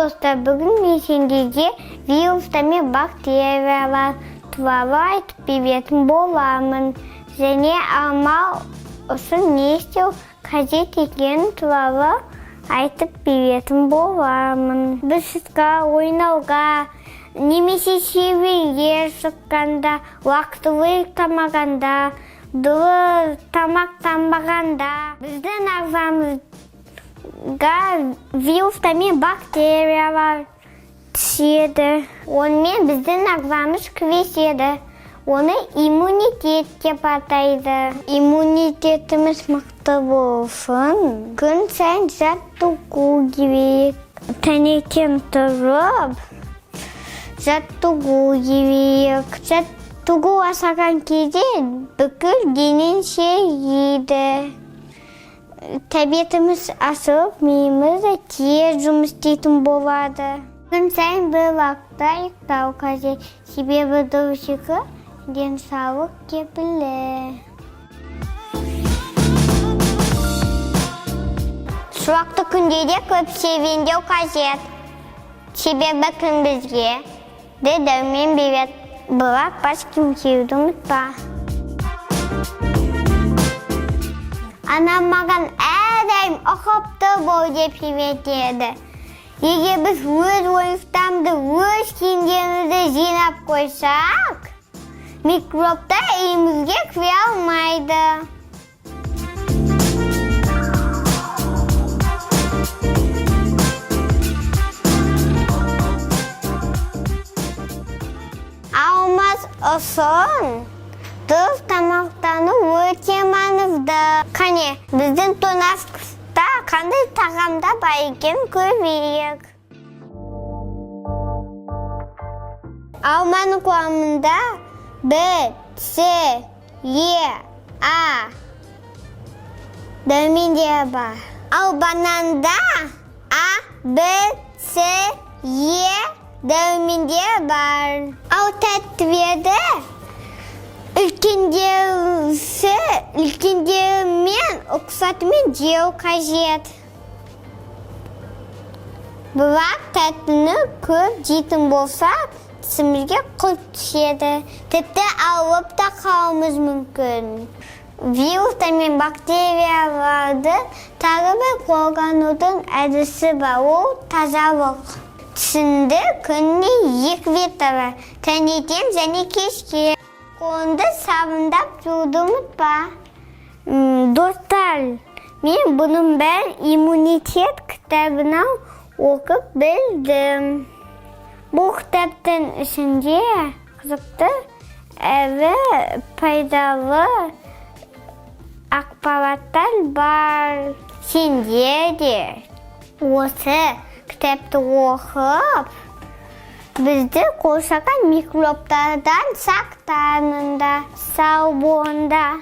достар, бүгін мен сендерге вирустар мен бактериялар туралы айтып беретін боламын. Және амал үшін не істеу қажет екені туралы айтып беретін боламын. Біз сыртқа ойнауға, немесе шеруге шыққанда, уақытылы ұйықтамағанда, дұрыс тамақтанбағанда, біздің ағзамызға вирустар мен бактериялар түседі. Онымен біздің ағзамыз күреседі. Оны иммунитет деп атайды. Иммунитетіміз мықты болсын, күн сайын жаттығу керек. Таңертең тұрып, жаттығу керек. Жаттығу жасаған кезде бүкіл денең сейіледі. Тәбетіміз ашылып, миымыз да тез жұмыс істейтін болады. Күн сайын бір уақытта ұйықтау қажет. Себебі дұрыс ұйқы денсаулық кепілі. Шуақты күндерде көп серуендеу қажет. Себебі күн бізге дәрмен береді. Бірақ бас киім киюді ұмытпа. Анам маған әрдайым ұқыпты бол деп үйретеді. Егер біз өз ойыншықтарымызды, өз киімдерімізді жинап қойсақ, микробтар үйімізге кіре алмайды. Алмас үшін дұрыс тамақтану өте маңызды. Қане, біздің тоңазытқышта қандай тағамдар бар екенін көрейік. Алманың құрамында B, C, E, A дәрумендері бар. Ал бананда A, B, C, E дәрумендері бар. Ал тәттілерді үлкендермен ұқсатымен жеу қажет. Бірақ тәттіні көп жейтін болсақ, тісімізге құрт түседі. Тіпті ауырып та қалуымыз мүмкін. Вирустар мен бактерияларды тағы бір қорғанудың әдісі бар, ол тазалық. Тісіңді күніне 2 рет таңертең және кешке. Қолыңды сабындап жууды ұмытпа. Достар, мен бұның бәрін иммунитет кітабынан оқып білдім. Бұл кітаптың ішінде қызықты әрі пайдалы ақпараттар бар. Сендер де осы кітапты оқып, бізді қоршаған микробтардан сақтаныңдар. Сау болыңдар.